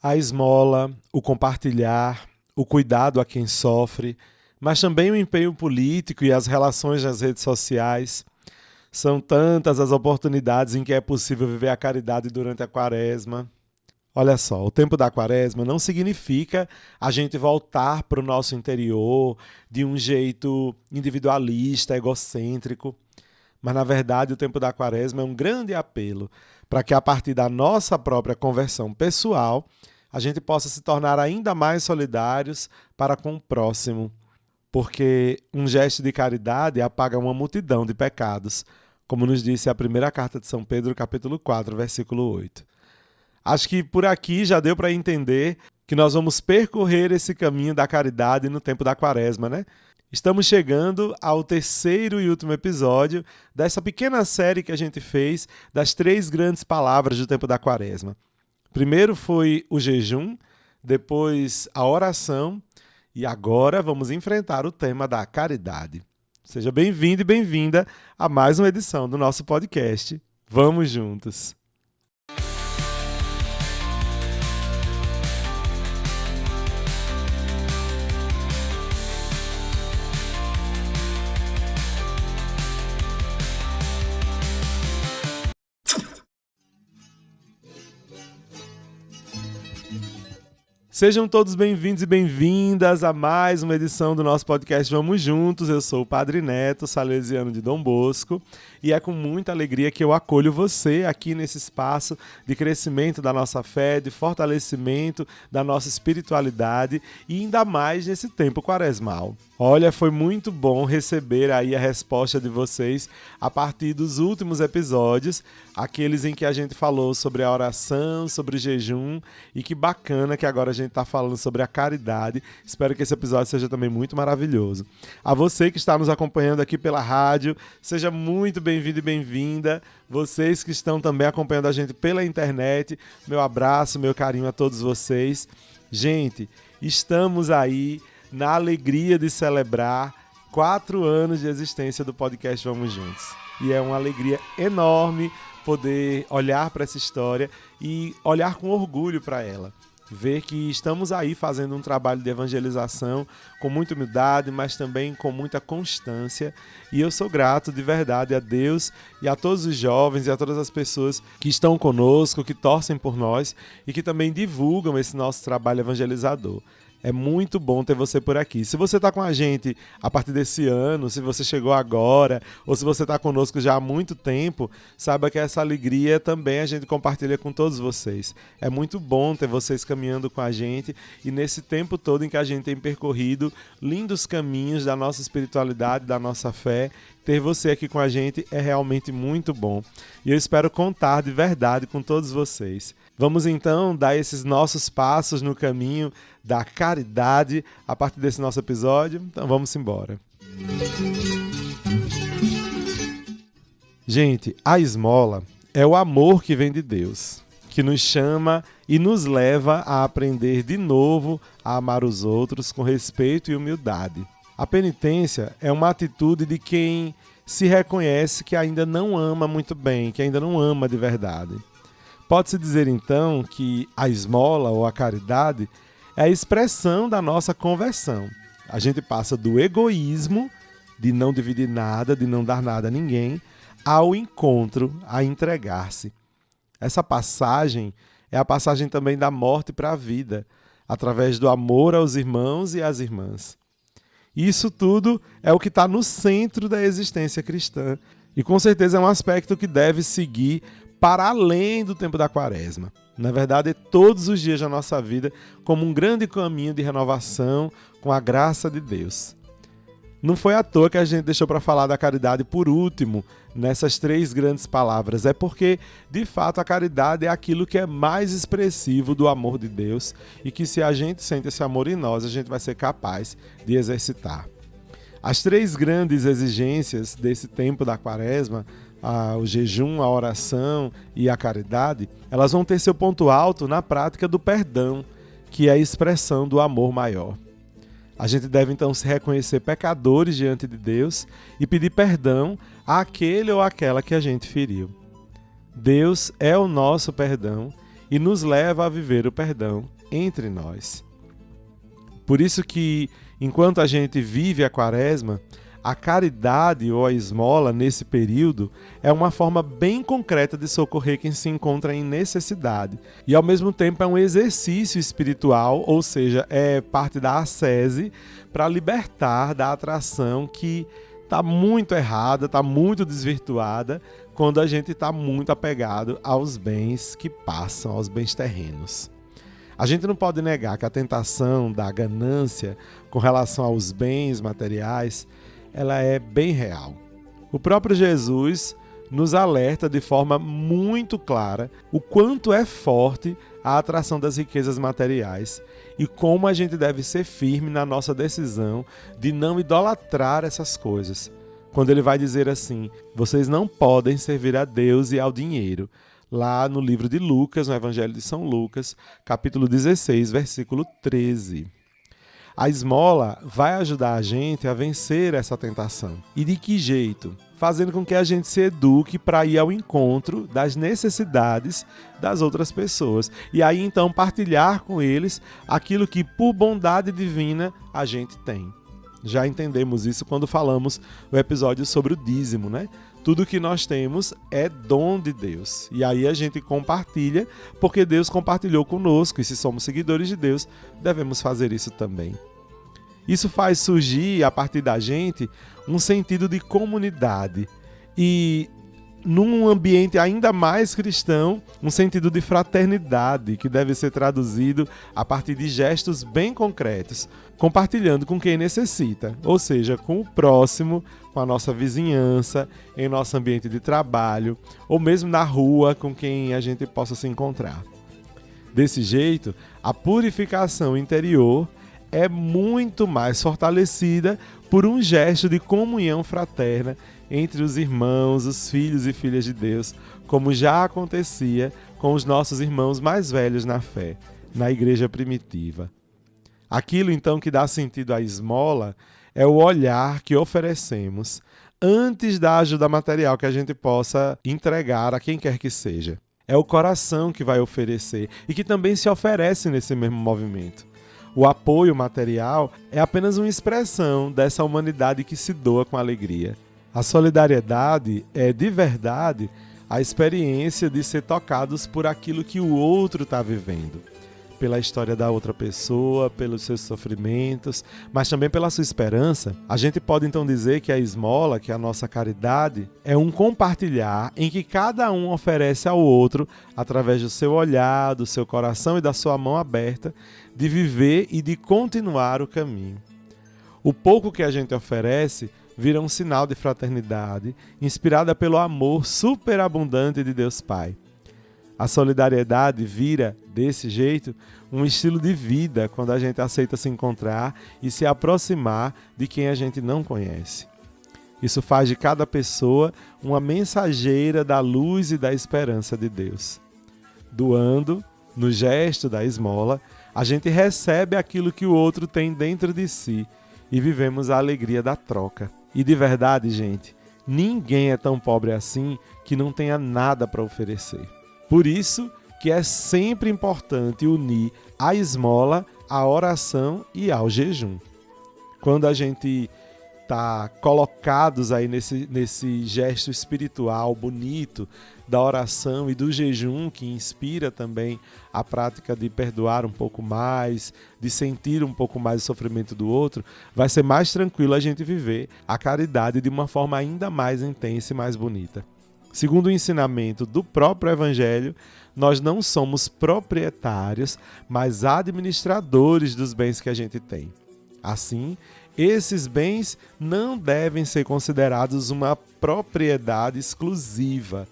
A esmola, o compartilhar, o cuidado a quem sofre, mas também o empenho político e as relações nas redes sociais. São tantas as oportunidades em que é possível viver a caridade durante a quaresma. Olha só, o tempo da quaresma não significa a gente voltar para o nosso interior de um jeito individualista, egocêntrico. Mas, na verdade, o tempo da quaresma é um grande apelo para que, a partir da nossa própria conversão pessoal, a gente possa se tornar ainda mais solidários para com o próximo. Porque um gesto de caridade apaga uma multidão de pecados, como nos disse a primeira carta de São Pedro, capítulo 4, versículo 8. Acho que por aqui já deu para entender que nós vamos percorrer esse caminho da caridade no tempo da quaresma, né? Estamos chegando ao terceiro e último episódio dessa pequena série que a gente fez das 3 grandes palavras do tempo da quaresma. Primeiro foi o jejum, depois a oração e agora vamos enfrentar o tema da caridade. Seja bem-vindo e bem-vinda a mais uma edição do nosso podcast. Vamos juntos! Sejam todos bem-vindos e bem-vindas a mais uma edição do nosso podcast Vamos Juntos. Eu sou o Padre Neto, salesiano de Dom Bosco, e é com muita alegria que eu acolho você aqui nesse espaço de crescimento da nossa fé, de fortalecimento da nossa espiritualidade e ainda mais nesse tempo quaresmal. Olha, foi muito bom receber aí a resposta de vocês a partir dos últimos episódios, aqueles em que a gente falou sobre a oração, sobre o jejum, e que bacana que agora a gente está falando sobre a caridade. Espero que esse episódio seja também muito maravilhoso. A você que está nos acompanhando aqui pela rádio, seja muito bem-vindo e bem-vinda. Vocês que estão também acompanhando a gente pela internet, meu abraço, meu carinho a todos vocês. Gente, estamos aí na alegria de celebrar 4 anos de existência do podcast Vamos Juntos. E é uma alegria enorme poder olhar para essa história e olhar com orgulho para ela. Ver que estamos aí fazendo um trabalho de evangelização com muita humildade, mas também com muita constância. E eu sou grato de verdade a Deus e a todos os jovens e a todas as pessoas que estão conosco, que torcem por nós e que também divulgam esse nosso trabalho evangelizador. É muito bom ter você por aqui. Se você está com a gente a partir desse ano, se você chegou agora, ou se você está conosco já há muito tempo, saiba que essa alegria também a gente compartilha com todos vocês. É muito bom ter vocês caminhando com a gente e nesse tempo todo em que a gente tem percorrido lindos caminhos da nossa espiritualidade, da nossa fé, ter você aqui com a gente é realmente muito bom. E eu espero contar de verdade com todos vocês. Vamos então dar esses nossos passos no caminho da caridade a partir desse nosso episódio. Então vamos embora. Gente, a esmola é o amor que vem de Deus, que nos chama e nos leva a aprender de novo a amar os outros com respeito e humildade. A penitência é uma atitude de quem se reconhece que ainda não ama muito bem, que ainda não ama de verdade. Pode-se dizer, então, que a esmola ou a caridade é a expressão da nossa conversão. A gente passa do egoísmo, de não dividir nada, de não dar nada a ninguém, ao encontro, a entregar-se. Essa passagem é a passagem também da morte para a vida, através do amor aos irmãos e às irmãs. Isso tudo é o que está no centro da existência cristã e com certeza é um aspecto que deve seguir para além do tempo da quaresma. Na verdade, todos os dias da nossa vida como um grande caminho de renovação com a graça de Deus. Não foi à toa que a gente deixou para falar da caridade por último nessas 3 grandes palavras. É porque, de fato, a caridade é aquilo que é mais expressivo do amor de Deus e que se a gente sente esse amor em nós, a gente vai ser capaz de exercitar. As 3 grandes exigências desse tempo da quaresma, o jejum, a oração e a caridade, elas vão ter seu ponto alto na prática do perdão, que é a expressão do amor maior. A gente deve então se reconhecer pecadores diante de Deus e pedir perdão àquele ou àquela que a gente feriu. Deus é o nosso perdão e nos leva a viver o perdão entre nós. Por isso que, enquanto a gente vive a Quaresma, a caridade ou a esmola nesse período é uma forma bem concreta de socorrer quem se encontra em necessidade. E ao mesmo tempo é um exercício espiritual, ou seja, é parte da ascese para libertar da atração que está muito errada, está muito desvirtuada, quando a gente está muito apegado aos bens que passam, aos bens terrenos. A gente não pode negar que a tentação da ganância com relação aos bens materiais, ela é bem real. O próprio Jesus nos alerta de forma muito clara o quanto é forte a atração das riquezas materiais e como a gente deve ser firme na nossa decisão de não idolatrar essas coisas. Quando ele vai dizer assim: vocês não podem servir a Deus e ao dinheiro. Lá no livro de Lucas, no Evangelho de São Lucas, capítulo 16, versículo 13. A esmola vai ajudar a gente a vencer essa tentação. E de que jeito? Fazendo com que a gente se eduque para ir ao encontro das necessidades das outras pessoas. E aí então partilhar com eles aquilo que por bondade divina a gente tem. Já entendemos isso quando falamos no episódio sobre o dízimo, né? Tudo que nós temos é dom de Deus. E aí a gente compartilha porque Deus compartilhou conosco. E se somos seguidores de Deus, devemos fazer isso também. Isso faz surgir, a partir da gente, um sentido de comunidade. E, num ambiente ainda mais cristão, um sentido de fraternidade, que deve ser traduzido a partir de gestos bem concretos, compartilhando com quem necessita, ou seja, com o próximo, com a nossa vizinhança, em nosso ambiente de trabalho, ou mesmo na rua com quem a gente possa se encontrar. Desse jeito, a purificação interior é muito mais fortalecida por um gesto de comunhão fraterna entre os irmãos, os filhos e filhas de Deus, como já acontecia com os nossos irmãos mais velhos na fé, na igreja primitiva. Aquilo, então, que dá sentido à esmola é o olhar que oferecemos antes da ajuda material que a gente possa entregar a quem quer que seja. É o coração que vai oferecer e que também se oferece nesse mesmo movimento. O apoio material é apenas uma expressão dessa humanidade que se doa com alegria. A solidariedade é, de verdade, a experiência de ser tocados por aquilo que o outro está vivendo. Pela história da outra pessoa, pelos seus sofrimentos, mas também pela sua esperança. A gente pode então dizer que a esmola, que é a nossa caridade, é um compartilhar em que cada um oferece ao outro, através do seu olhar, do seu coração e da sua mão aberta, de viver e de continuar o caminho. O pouco que a gente oferece vira um sinal de fraternidade, inspirada pelo amor superabundante de Deus Pai. A solidariedade vira, desse jeito, um estilo de vida quando a gente aceita se encontrar e se aproximar de quem a gente não conhece. Isso faz de cada pessoa uma mensageira da luz e da esperança de Deus. Doando, no gesto da esmola, a gente recebe aquilo que o outro tem dentro de si e vivemos a alegria da troca. E de verdade, gente, ninguém é tão pobre assim que não tenha nada para oferecer. Por isso que é sempre importante unir a esmola à oração e ao jejum. Quando a gente está colocados aí nesse gesto espiritual bonito da oração e do jejum, que inspira também a prática de perdoar um pouco mais, de sentir um pouco mais o sofrimento do outro, vai ser mais tranquilo a gente viver a caridade de uma forma ainda mais intensa e mais bonita. Segundo o ensinamento do próprio Evangelho, nós não somos proprietários, mas administradores dos bens que a gente tem. Assim, esses bens não devem ser considerados uma propriedade exclusiva,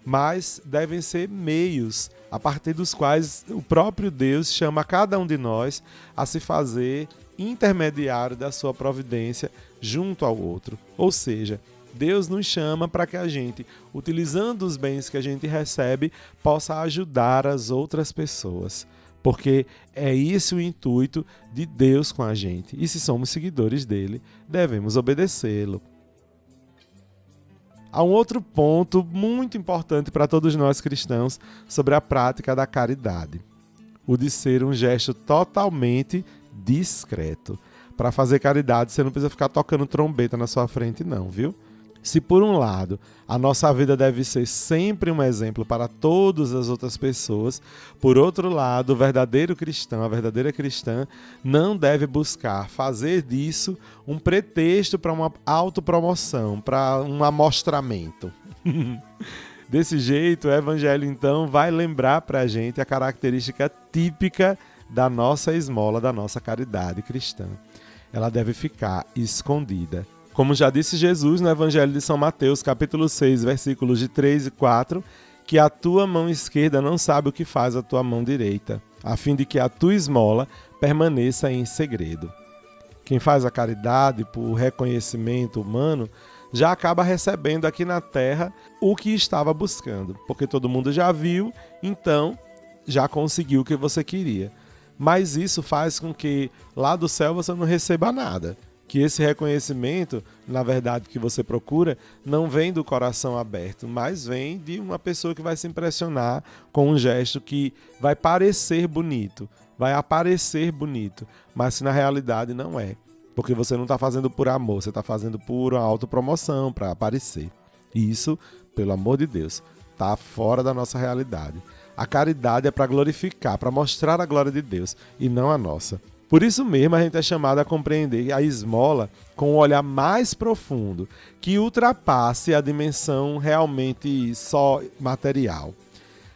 mas devem ser meios a partir dos quais o próprio Deus chama cada um de nós a se fazer intermediário da sua providência junto ao outro. Ou seja, Deus nos chama para que a gente, utilizando os bens que a gente recebe, possa ajudar as outras pessoas. Porque é esse o intuito de Deus com a gente. E se somos seguidores dele, devemos obedecê-lo. Há um outro ponto muito importante para todos nós cristãos sobre a prática da caridade. O de ser um gesto totalmente discreto. Para fazer caridade, você não precisa ficar tocando trombeta na sua frente, não, viu? Se por um lado, a nossa vida deve ser sempre um exemplo para todas as outras pessoas, por outro lado, o verdadeiro cristão, a verdadeira cristã, não deve buscar fazer disso um pretexto para uma autopromoção, para um amostramento. Desse jeito, o Evangelho, então, vai lembrar para a gente a característica típica da nossa esmola, da nossa caridade cristã. Ela deve ficar escondida. Como já disse Jesus no Evangelho de São Mateus, capítulo 6, versículos de 3 e 4, que a tua mão esquerda não sabe o que faz a tua mão direita, a fim de que a tua esmola permaneça em segredo. Quem faz a caridade por reconhecimento humano já acaba recebendo aqui na terra o que estava buscando, porque todo mundo já viu, então já conseguiu o que você queria. Mas isso faz com que lá do céu você não receba nada. Que esse reconhecimento, na verdade, que você procura, não vem do coração aberto, mas vem de uma pessoa que vai se impressionar com um gesto que vai parecer bonito, vai aparecer bonito, mas que na realidade não é. Porque você não está fazendo por amor, você está fazendo por autopromoção, para aparecer. E isso, pelo amor de Deus, está fora da nossa realidade. A caridade é para glorificar, para mostrar a glória de Deus e não a nossa. Por isso mesmo a gente é chamado a compreender a esmola com um olhar mais profundo, que ultrapasse a dimensão realmente só material.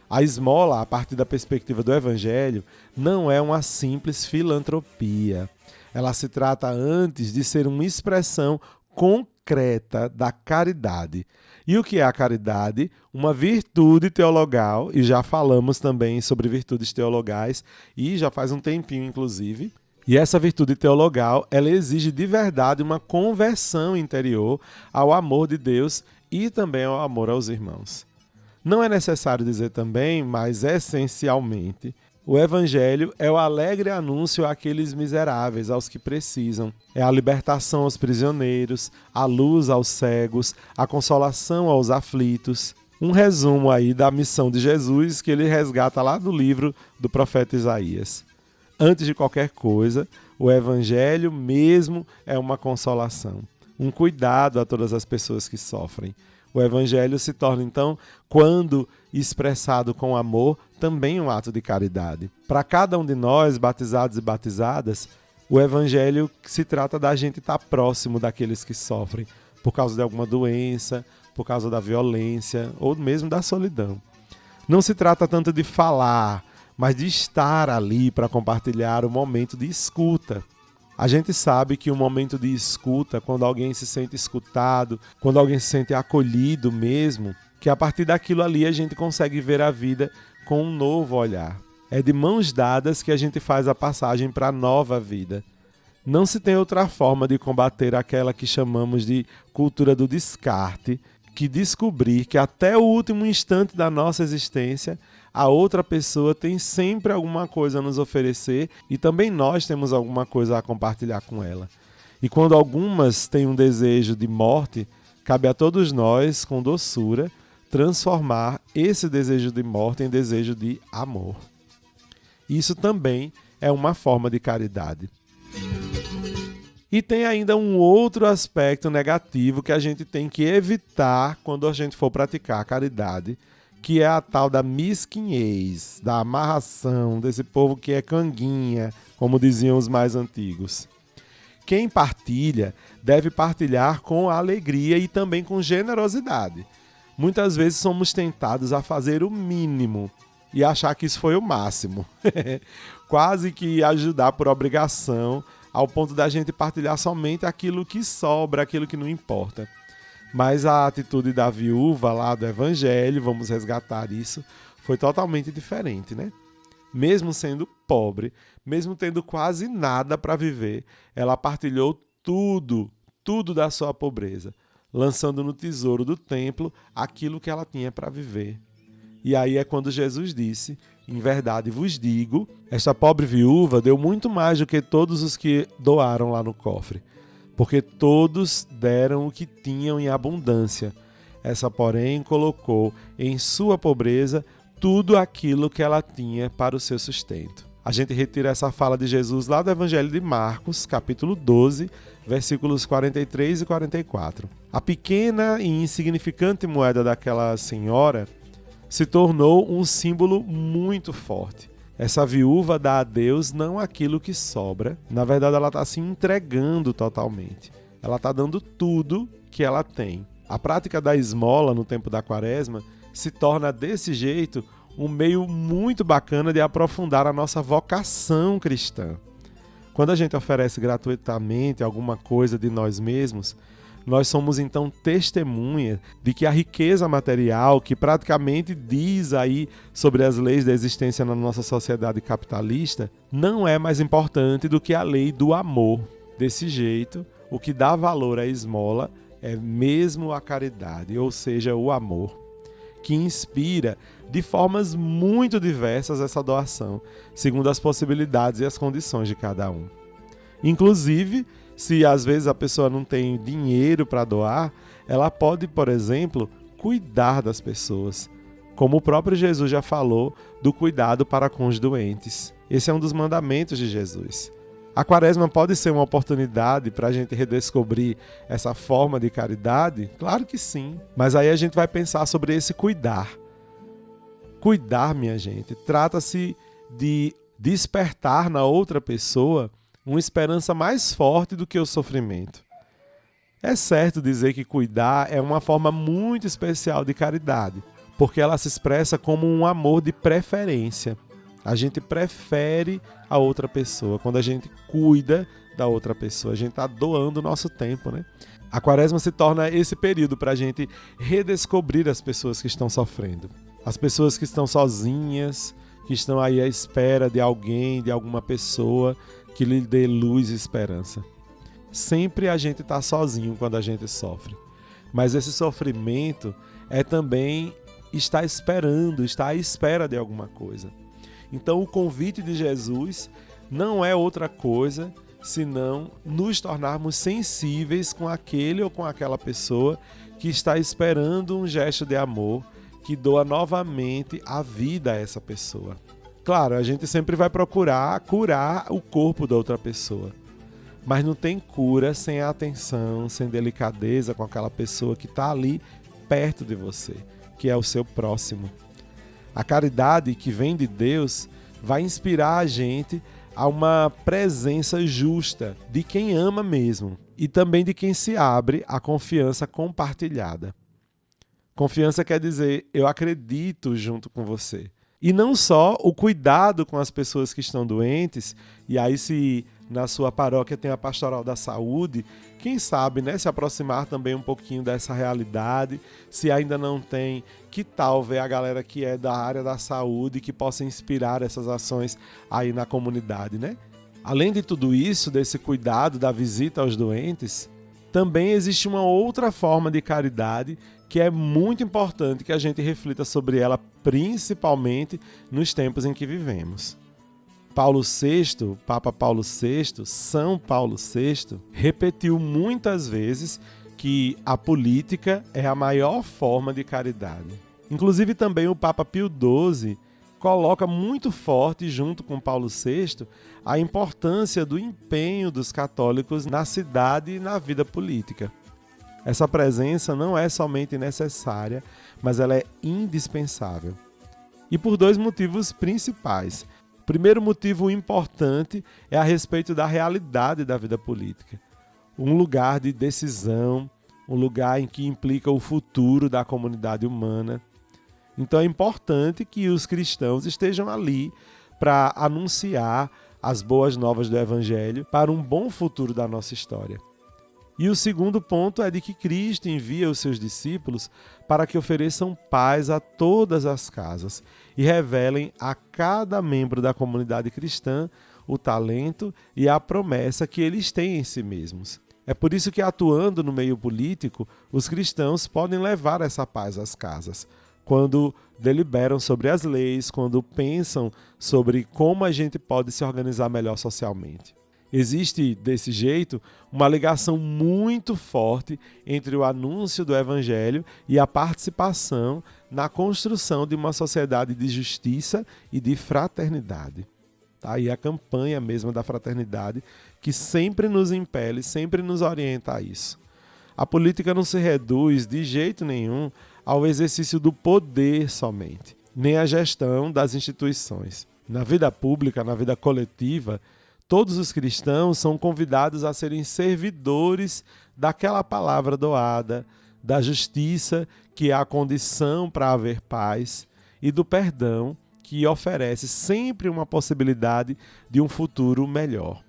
A esmola, a partir da perspectiva do Evangelho, não é uma simples filantropia. Ela se trata antes de ser uma expressão concreta da caridade. E o que é a caridade? Uma virtude teologal, e já falamos também sobre virtudes teologais, e já faz um tempinho, inclusive. E essa virtude teologal, ela exige de verdade uma conversão interior ao amor de Deus e também ao amor aos irmãos. Não é necessário dizer também, mas essencialmente, o Evangelho é o alegre anúncio àqueles miseráveis, aos que precisam. É a libertação aos prisioneiros, a luz aos cegos, a consolação aos aflitos. Um resumo aí da missão de Jesus que ele resgata lá do livro do profeta Isaías. Antes de qualquer coisa, o Evangelho mesmo é uma consolação, um cuidado a todas as pessoas que sofrem. O Evangelho se torna, então, quando expressado com amor, também um ato de caridade. Para cada um de nós, batizados e batizadas, o Evangelho se trata da gente estar próximo daqueles que sofrem por causa de alguma doença, por causa da violência ou mesmo da solidão. Não se trata tanto de falar, mas de estar ali para compartilhar o momento de escuta. A gente sabe que o momento de escuta, quando alguém se sente escutado, quando alguém se sente acolhido mesmo, que a partir daquilo ali a gente consegue ver a vida com um novo olhar. É de mãos dadas que a gente faz a passagem para a nova vida. Não se tem outra forma de combater aquela que chamamos de cultura do descarte, que descobrir que até o último instante da nossa existência, a outra pessoa tem sempre alguma coisa a nos oferecer e também nós temos alguma coisa a compartilhar com ela. E quando algumas têm um desejo de morte, cabe a todos nós, com doçura, transformar esse desejo de morte em desejo de amor. Isso também é uma forma de caridade. E tem ainda um outro aspecto negativo que a gente tem que evitar quando a gente for praticar a caridade, que é a tal da mesquinhez, da amarração, desse povo que é canguinha, como diziam os mais antigos. Quem partilha deve partilhar com alegria e também com generosidade. Muitas vezes somos tentados a fazer o mínimo e achar que isso foi o máximo. Quase que ajudar por obrigação, ao ponto da gente partilhar somente aquilo que sobra, aquilo que não importa. Mas a atitude da viúva lá do Evangelho, vamos resgatar isso, foi totalmente diferente, né? Mesmo sendo pobre, mesmo tendo quase nada para viver, ela partilhou tudo da sua pobreza, lançando no tesouro do templo aquilo que ela tinha para viver. E aí é quando Jesus disse: em verdade vos digo, esta pobre viúva deu muito mais do que todos os que doaram lá no cofre, porque todos deram o que tinham em abundância. Essa, porém, colocou em sua pobreza tudo aquilo que ela tinha para o seu sustento. A gente retira essa fala de Jesus lá do Evangelho de Marcos, capítulo 12, versículos 43 e 44. A pequena e insignificante moeda daquela senhora se tornou um símbolo muito forte. Essa viúva dá a Deus não aquilo que sobra, na verdade ela está se entregando totalmente. Ela está dando tudo que ela tem. A prática da esmola no tempo da Quaresma se torna desse jeito um meio muito bacana de aprofundar a nossa vocação cristã. Quando a gente oferece gratuitamente alguma coisa de nós mesmos, nós somos então testemunha de que a riqueza material, que praticamente diz aí sobre as leis da existência na nossa sociedade capitalista, não é mais importante do que a lei do amor. Desse jeito, o que dá valor à esmola é mesmo a caridade, ou seja, o amor, que inspira de formas muito diversas essa doação, segundo as possibilidades e as condições de cada um. Inclusive, se às vezes a pessoa não tem dinheiro para doar, ela pode, por exemplo, cuidar das pessoas, como o próprio Jesus já falou do cuidado para com os doentes. Esse é um dos mandamentos de Jesus. A Quaresma pode ser uma oportunidade para a gente redescobrir essa forma de caridade? Claro que sim, mas aí a gente vai pensar sobre esse cuidar. Cuidar, minha gente, trata-se de despertar na outra pessoa uma esperança mais forte do que o sofrimento. É certo dizer que cuidar é uma forma muito especial de caridade, porque ela se expressa como um amor de preferência. A gente prefere a outra pessoa. Quando a gente cuida da outra pessoa, a gente está doando o nosso tempo, né? A Quaresma se torna esse período para a gente redescobrir as pessoas que estão sofrendo. As pessoas que estão sozinhas, que estão aí à espera de alguém, de alguma pessoa que lhe dê luz e esperança. Sempre a gente está sozinho quando a gente sofre. Mas esse sofrimento é também estar esperando, estar à espera de alguma coisa. Então o convite de Jesus não é outra coisa senão nos tornarmos sensíveis com aquele ou com aquela pessoa que está esperando um gesto de amor que doa novamente a vida a essa pessoa. Claro, a gente sempre vai procurar curar o corpo da outra pessoa, mas não tem cura sem atenção, sem delicadeza com aquela pessoa que está ali perto de você, que é o seu próximo. A caridade que vem de Deus vai inspirar a gente a uma presença justa de quem ama mesmo e também de quem se abre à confiança compartilhada. Confiança quer dizer, eu acredito junto com você. E não só o cuidado com as pessoas que estão doentes, e aí se na sua paróquia tem a Pastoral da Saúde, quem sabe, né, se aproximar também um pouquinho dessa realidade. Se ainda não tem, que tal ver a galera que é da área da saúde, que possa inspirar essas ações aí na comunidade, né? Além de tudo isso, desse cuidado, da visita aos doentes, também existe uma outra forma de caridade que é muito importante que a gente reflita sobre ela, principalmente nos tempos em que vivemos. Paulo VI, Papa Paulo VI, São Paulo VI, repetiu muitas vezes que a política é a maior forma de caridade. Inclusive também o Papa Pio XII coloca muito forte, junto com Paulo VI, a importância do empenho dos católicos na cidade e na vida política. Essa presença não é somente necessária, mas ela é indispensável. E por dois motivos principais. O primeiro motivo importante é a respeito da realidade da vida política. Um lugar de decisão, um lugar em que implica o futuro da comunidade humana. Então é importante que os cristãos estejam ali para anunciar as boas novas do Evangelho para um bom futuro da nossa história. E o segundo ponto é de que Cristo envia os seus discípulos para que ofereçam paz a todas as casas e revelem a cada membro da comunidade cristã o talento e a promessa que eles têm em si mesmos. É por isso que, atuando no meio político, os cristãos podem levar essa paz às casas, quando deliberam sobre as leis, quando pensam sobre como a gente pode se organizar melhor socialmente. Existe, desse jeito, uma ligação muito forte entre o anúncio do Evangelho e a participação na construção de uma sociedade de justiça e de fraternidade. Tá aí a campanha mesmo da fraternidade que sempre nos impele, sempre nos orienta a isso. A política não se reduz de jeito nenhum ao exercício do poder somente, nem à gestão das instituições. Na vida pública, na vida coletiva, todos os cristãos são convidados a serem servidores daquela palavra doada, da justiça, que é a condição para haver paz, e do perdão, que oferece sempre uma possibilidade de um futuro melhor.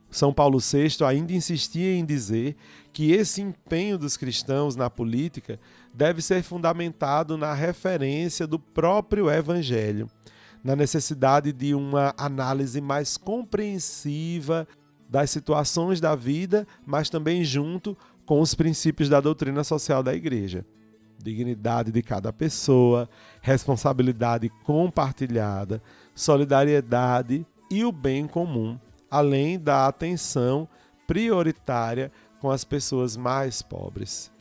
São Paulo VI ainda insistia em dizer que esse empenho dos cristãos na política deve ser fundamentado na referência do próprio Evangelho, na necessidade de uma análise mais compreensiva das situações da vida, mas também junto com os princípios da doutrina social da Igreja. Dignidade de cada pessoa, responsabilidade compartilhada, solidariedade e o bem comum, além da atenção prioritária com as pessoas mais pobres.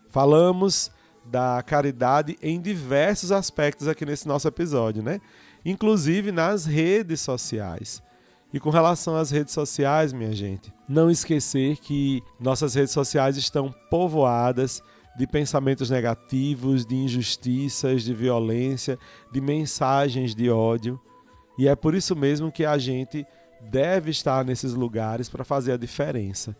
Falamos da caridade em diversos aspectos aqui nesse nosso episódio, né? Inclusive nas redes sociais. E com relação às redes sociais, minha gente, não esquecer que nossas redes sociais estão povoadas de pensamentos negativos, de injustiças, de violência, de mensagens de ódio. E é por isso mesmo que a gente deve estar nesses lugares para fazer a diferença.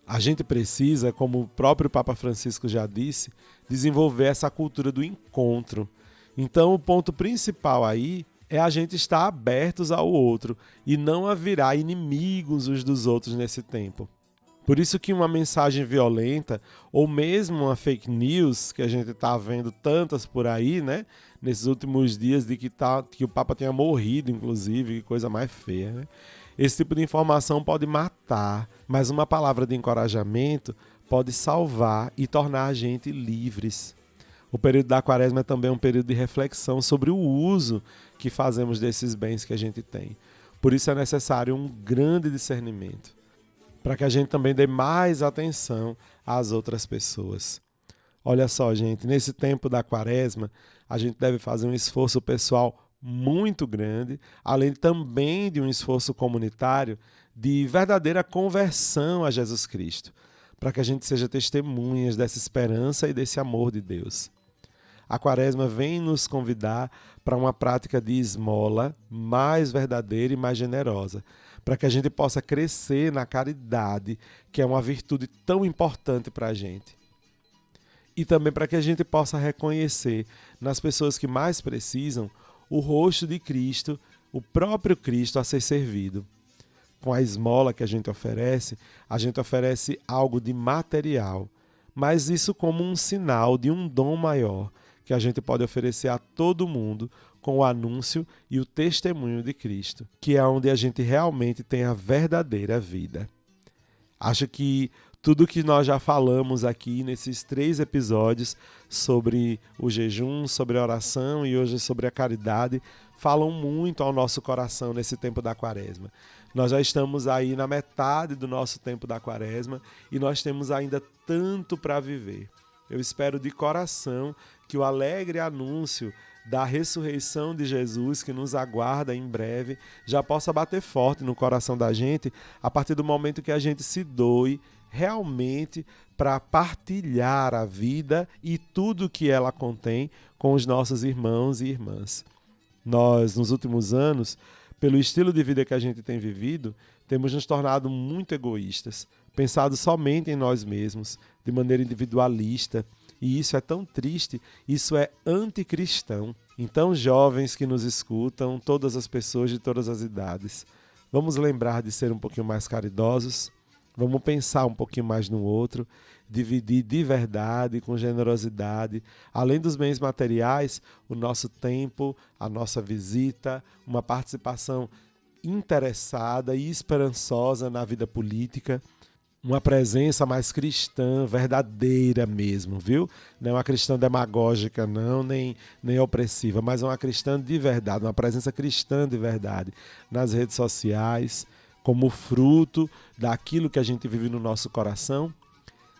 A gente precisa, como o próprio Papa Francisco já disse, desenvolver essa cultura do encontro. Então, o ponto principal aí é a gente estar abertos ao outro e não a virar inimigos uns dos outros nesse tempo. Por isso que uma mensagem violenta, ou mesmo uma fake news, que a gente está vendo tantas por aí, né? Nesses últimos dias, de que o Papa tenha morrido, inclusive, que coisa mais feia, né? Esse tipo de informação pode matar, mas uma palavra de encorajamento pode salvar e tornar a gente livres. O período da Quaresma é também um período de reflexão sobre o uso que fazemos desses bens que a gente tem. Por isso é necessário um grande discernimento, para que a gente também dê mais atenção às outras pessoas. Olha só, gente, nesse tempo da Quaresma, a gente deve fazer um esforço pessoal muito grande, além também de um esforço comunitário de verdadeira conversão a Jesus Cristo, para que a gente seja testemunhas dessa esperança e desse amor de Deus. A Quaresma vem nos convidar para uma prática de esmola mais verdadeira e mais generosa, para que a gente possa crescer na caridade, que é uma virtude tão importante para a gente. E também para que a gente possa reconhecer nas pessoas que mais precisam o rosto de Cristo, o próprio Cristo a ser servido. Com a esmola que a gente oferece algo de material, mas isso como um sinal de um dom maior que a gente pode oferecer a todo mundo com o anúncio e o testemunho de Cristo, que é onde a gente realmente tem a verdadeira vida. Acho que tudo que nós já falamos aqui nesses 3 episódios sobre o jejum, sobre a oração e hoje sobre a caridade, falam muito ao nosso coração nesse tempo da Quaresma. Nós já estamos aí na metade do nosso tempo da Quaresma e nós temos ainda tanto para viver. Eu espero de coração que o alegre anúncio da ressurreição de Jesus, que nos aguarda em breve, já possa bater forte no coração da gente a partir do momento que a gente se doe realmente para partilhar a vida e tudo que ela contém com os nossos irmãos e irmãs. Nós, nos últimos anos, pelo estilo de vida que a gente tem vivido, temos nos tornado muito egoístas, pensado somente em nós mesmos, de maneira individualista. E isso é tão triste, isso é anticristão. Então, jovens que nos escutam, todas as pessoas de todas as idades, vamos lembrar de ser um pouquinho mais caridosos, vamos pensar um pouquinho mais no outro, dividir de verdade, com generosidade, além dos bens materiais, o nosso tempo, a nossa visita, uma participação interessada e esperançosa na vida política, uma presença mais cristã, verdadeira mesmo, viu? Não é uma cristã demagógica, não, nem opressiva, mas uma cristã de verdade, uma presença cristã de verdade nas redes sociais, como fruto daquilo que a gente vive no nosso coração,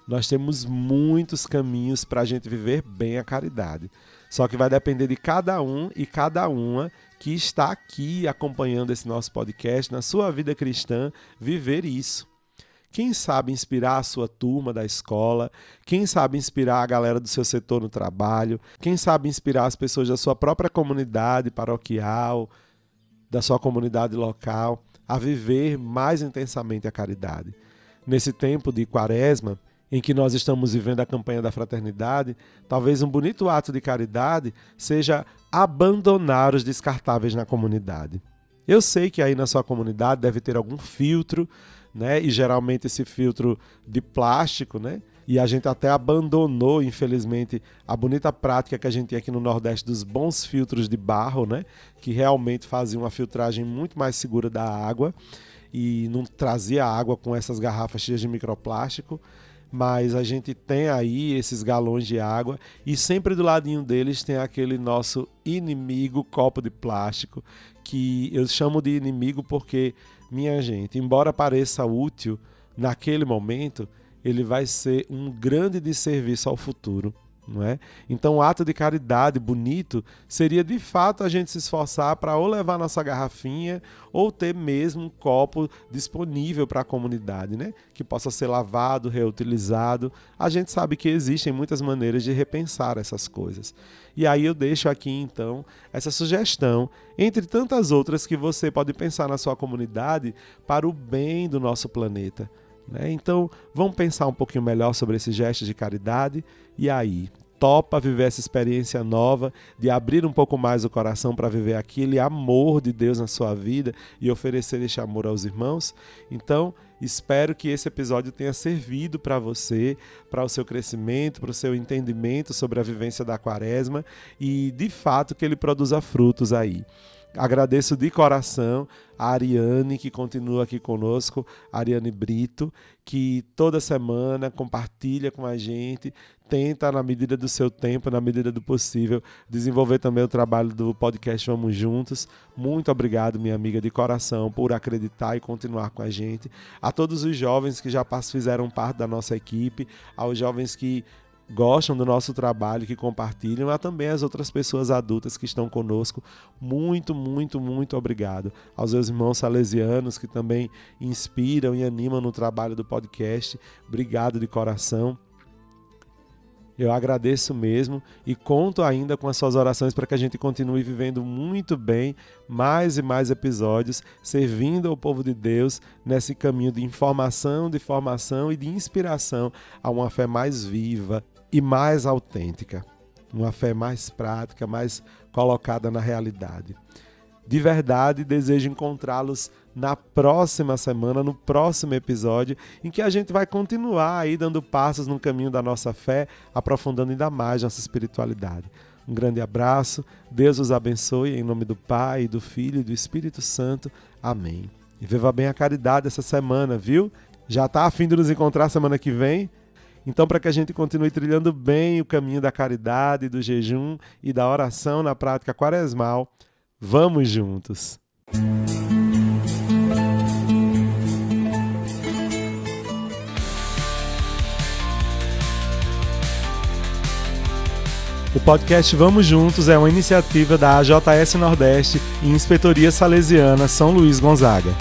nós temos muitos caminhos para a gente viver bem a caridade. Só que vai depender de cada um e cada uma que está aqui acompanhando esse nosso podcast, na sua vida cristã, viver isso. Quem sabe inspirar a sua turma da escola, quem sabe inspirar a galera do seu setor no trabalho, quem sabe inspirar as pessoas da sua própria comunidade paroquial, da sua comunidade local, a viver mais intensamente a caridade. Nesse tempo de quaresma, em que nós estamos vivendo a campanha da fraternidade, talvez um bonito ato de caridade seja abandonar os descartáveis na comunidade. Eu sei que aí na sua comunidade deve ter algum filtro, né? E geralmente esse filtro de plástico, né? E a gente até abandonou, infelizmente, a bonita prática que a gente tem aqui no Nordeste dos bons filtros de barro, né? Que realmente faziam uma filtragem muito mais segura da água e não trazia água com essas garrafas cheias de microplástico. Mas a gente tem aí esses galões de água e sempre do ladinho deles tem aquele nosso inimigo copo de plástico, que eu chamo de inimigo porque, minha gente, embora pareça útil naquele momento, ele vai ser um grande desserviço ao futuro, não é? Então, o ato de caridade bonito seria, de fato, a gente se esforçar para ou levar nossa garrafinha ou ter mesmo um copo disponível para a comunidade, né? Que possa ser lavado, reutilizado. A gente sabe que existem muitas maneiras de repensar essas coisas. E aí eu deixo aqui, então, essa sugestão, entre tantas outras que você pode pensar na sua comunidade para o bem do nosso planeta. Então, vamos pensar um pouquinho melhor sobre esses gestos de caridade e aí, topa viver essa experiência nova de abrir um pouco mais o coração para viver aquele amor de Deus na sua vida e oferecer esse amor aos irmãos? Então, espero que esse episódio tenha servido para você, para o seu crescimento, para o seu entendimento sobre a vivência da Quaresma e, de fato, que ele produza frutos aí. Agradeço de coração a Ariane, que continua aqui conosco, a Ariane Brito, que toda semana compartilha com a gente, tenta, na medida do seu tempo, na medida do possível, desenvolver também o trabalho do podcast Vamos Juntos. Muito obrigado, minha amiga, de coração, por acreditar e continuar com a gente. A todos os jovens que já fizeram parte da nossa equipe, aos jovens que gostam do nosso trabalho, que compartilham, a também as outras pessoas adultas que estão conosco. Muito, muito, muito obrigado. Aos meus irmãos salesianos que também inspiram e animam no trabalho do podcast. Obrigado de coração. Eu agradeço mesmo e conto ainda com as suas orações para que a gente continue vivendo muito bem mais e mais episódios, servindo ao povo de Deus nesse caminho de informação, de formação e de inspiração a uma fé mais viva e mais autêntica, uma fé mais prática, mais colocada na realidade. De verdade, desejo encontrá-los na próxima semana, no próximo episódio, em que a gente vai continuar aí dando passos no caminho da nossa fé, aprofundando ainda mais nossa espiritualidade. Um grande abraço, Deus os abençoe, em nome do Pai, do Filho e do Espírito Santo. Amém. E viva bem a caridade essa semana, viu? Já está a fim de nos encontrar semana que vem? Então, para que a gente continue trilhando bem o caminho da caridade, do jejum e da oração na prática quaresmal, vamos juntos! O podcast Vamos Juntos é uma iniciativa da AJS Nordeste e Inspetoria Salesiana São Luís Gonzaga.